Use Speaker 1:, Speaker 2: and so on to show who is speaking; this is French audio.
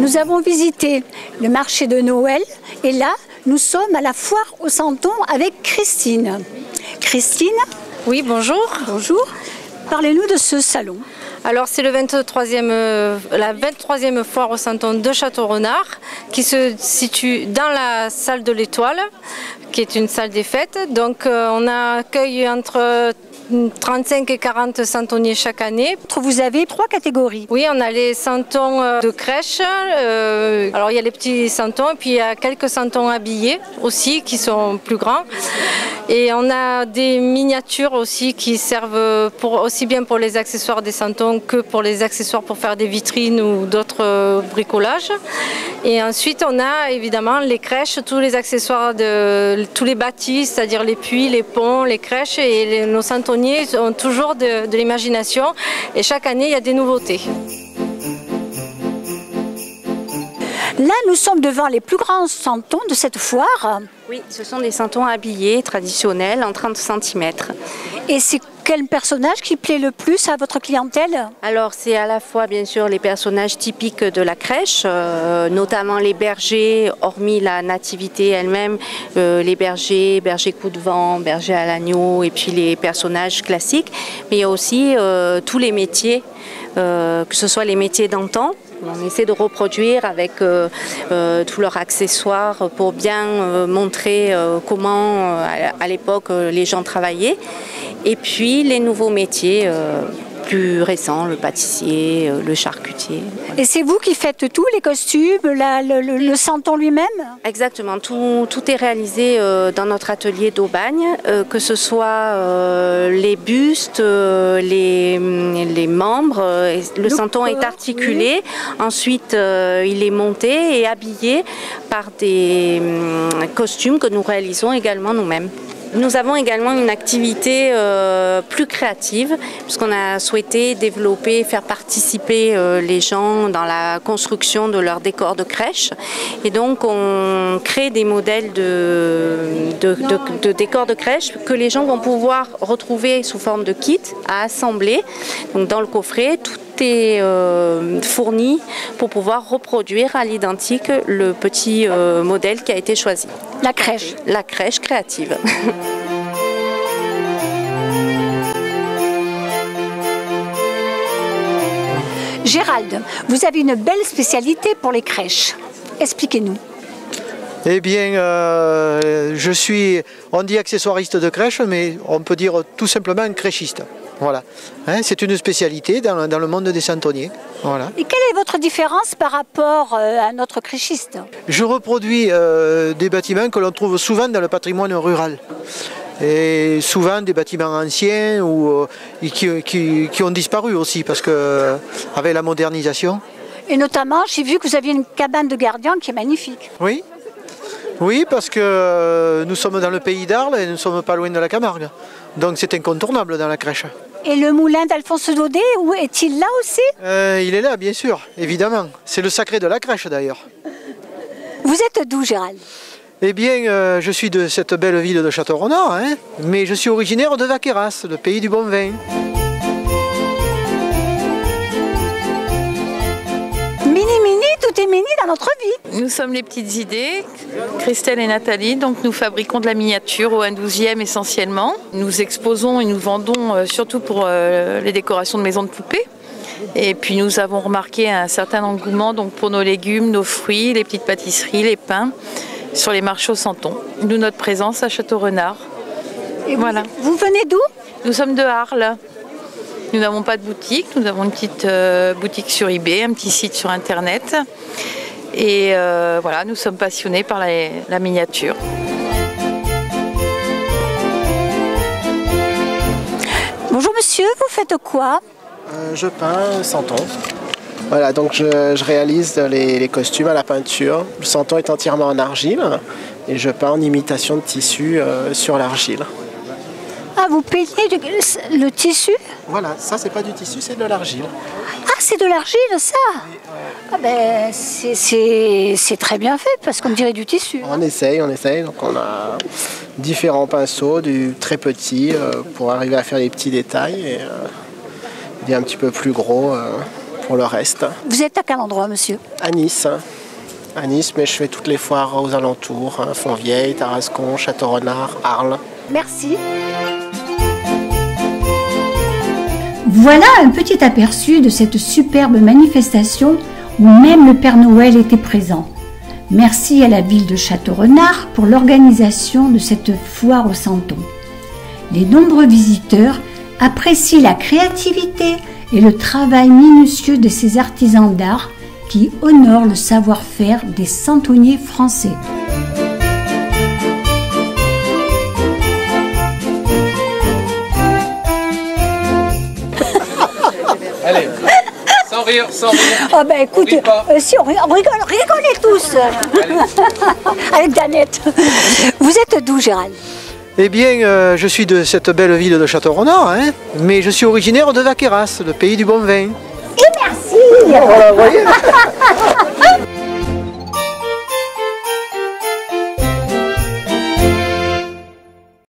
Speaker 1: Nous avons visité le marché de Noël et là, nous sommes à la foire au Santon avec Christine. Christine?
Speaker 2: Oui, bonjour.
Speaker 1: Bonjour. Parlez-nous de ce salon.
Speaker 2: Alors c'est la 23e foire au Santon de Château-Renard qui se situe dans la salle de l'Étoile, qui est une salle des fêtes. Donc on accueille entre 35 et 40 santonniers chaque année.
Speaker 1: Vous avez 3 catégories.
Speaker 2: Oui, on a les santons de crèche, alors il y a les petits santons et puis il y a quelques santons habillés aussi qui sont plus grands. Et on a des miniatures aussi qui servent aussi bien pour les accessoires des santons que pour les accessoires pour faire des vitrines ou d'autres bricolages. Et ensuite on a évidemment les crèches, tous les accessoires de tous les bâtis, c'est-à-dire les puits, les ponts, les crèches et nos santonniers ont toujours de l'imagination et chaque année il y a des nouveautés.
Speaker 1: Là, nous sommes devant les plus grands santons de cette foire.
Speaker 3: Oui, ce sont des santons habillés traditionnels en 30 cm.
Speaker 1: Et c'est quel personnage qui plaît le plus à votre clientèle?
Speaker 3: Alors c'est à la fois bien sûr les personnages typiques de la crèche, notamment les bergers, hormis la nativité elle-même, les bergers coup de vent, berger à l'agneau et puis les personnages classiques. Mais il y a aussi tous les métiers, que ce soit les métiers d'antan. On essaie de reproduire avec tous leurs accessoires pour bien montrer comment à l'époque les gens travaillaient. Et puis les nouveaux métiers plus récents, le pâtissier, le charcutier.
Speaker 1: Voilà. Et c'est vous qui faites tous les costumes, le santon lui-même?
Speaker 3: Exactement, tout est réalisé dans notre atelier d'Aubagne, que ce soit les bustes, les membres, le santon est articulé, oui. Ensuite il est monté et habillé par des costumes que nous réalisons également nous-mêmes. Nous avons également une activité plus créative, puisqu'on a souhaité développer, faire participer les gens dans la construction de leur décor de crèche. Et donc on crée des modèles de décors de crèche que les gens vont pouvoir retrouver sous forme de kit à assembler. Donc dans le coffret, tout est fourni pour pouvoir reproduire à l'identique le petit modèle qui a été choisi.
Speaker 1: La crèche.
Speaker 3: La crèche créative.
Speaker 1: Gérald, vous avez une belle spécialité pour les crèches. Expliquez-nous.
Speaker 4: Eh bien, on dit accessoiriste de crèche, mais on peut dire tout simplement crèchiste. Voilà. Hein, c'est une spécialité dans le monde des santonniers. Voilà.
Speaker 1: Et quelle est votre différence par rapport à notre crèchiste?
Speaker 4: Je reproduis des bâtiments que l'on trouve souvent dans le patrimoine rural. Et souvent des bâtiments anciens ou qui ont disparu aussi parce que avec la modernisation.
Speaker 1: Et notamment, j'ai vu que vous aviez une cabane de gardien qui est magnifique.
Speaker 4: Oui. Oui, parce que nous sommes dans le pays d'Arles et nous ne sommes pas loin de la Camargue. Donc c'est incontournable dans la crèche.
Speaker 1: Et le moulin d'Alphonse Daudet, où est-il là aussi?
Speaker 4: Il est là, bien sûr, évidemment. C'est le sacré de la crèche d'ailleurs.
Speaker 1: Vous êtes d'où, Gérald?
Speaker 4: Eh bien, je suis de cette belle ville de Château-Renard, hein, mais je suis originaire de Vaqueras, le pays du bon vin.
Speaker 1: Tout est mini dans notre vie.
Speaker 5: Nous sommes les petites idées, Christelle et Nathalie, donc nous fabriquons de la miniature au 1/12e essentiellement. Nous exposons et nous vendons surtout pour les décorations de maisons de poupées. Et puis nous avons remarqué un certain engouement donc, pour nos légumes, nos fruits, les petites pâtisseries, les pains sur les marchés au Santon. Nous, notre présence à Château-Renard.
Speaker 1: Et voilà. Vous venez d'où?
Speaker 5: Nous sommes de Arles. Nous n'avons pas de boutique, nous avons une petite boutique sur eBay, un petit site sur internet. Et voilà, nous sommes passionnés par la miniature.
Speaker 1: Bonjour monsieur, vous faites quoi?
Speaker 6: Je peins santon. Voilà, donc je réalise les costumes à la peinture. Le santon est entièrement en argile et je peins en imitation de tissu sur l'argile.
Speaker 1: Ah, vous peignez le tissu?
Speaker 6: Voilà, ça c'est pas du tissu, c'est de l'argile.
Speaker 1: Ah, c'est de l'argile ça? Oui, ah ben, c'est très bien fait parce qu'on dirait du tissu.
Speaker 6: On essaye. Donc on a différents pinceaux, du très petit pour arriver à faire les petits détails et des un petit peu plus gros pour le reste.
Speaker 1: Vous êtes à quel endroit, monsieur?
Speaker 6: À Nice. À Nice, mais je fais toutes les foires aux alentours, hein, Fontvieille, Tarascon, Château-Renard, Arles.
Speaker 1: Merci. Voilà un petit aperçu de cette superbe manifestation où même le Père Noël était présent. Merci à la ville de Château-Renard pour l'organisation de cette foire aux santons. Les nombreux visiteurs apprécient la créativité et le travail minutieux de ces artisans d'art qui honorent le savoir-faire des santonniers français.
Speaker 7: Allez, sans rire, sans rire.
Speaker 1: Oh ben écoute, si on rigolait tous. Avec Danette. Vous êtes d'où, Gérald?
Speaker 4: Eh bien, je suis de cette belle ville de Château-Renard, hein, mais je suis originaire de Vaqueras, le pays du bon vin.
Speaker 1: Et merci.
Speaker 4: Voilà, vous voyez.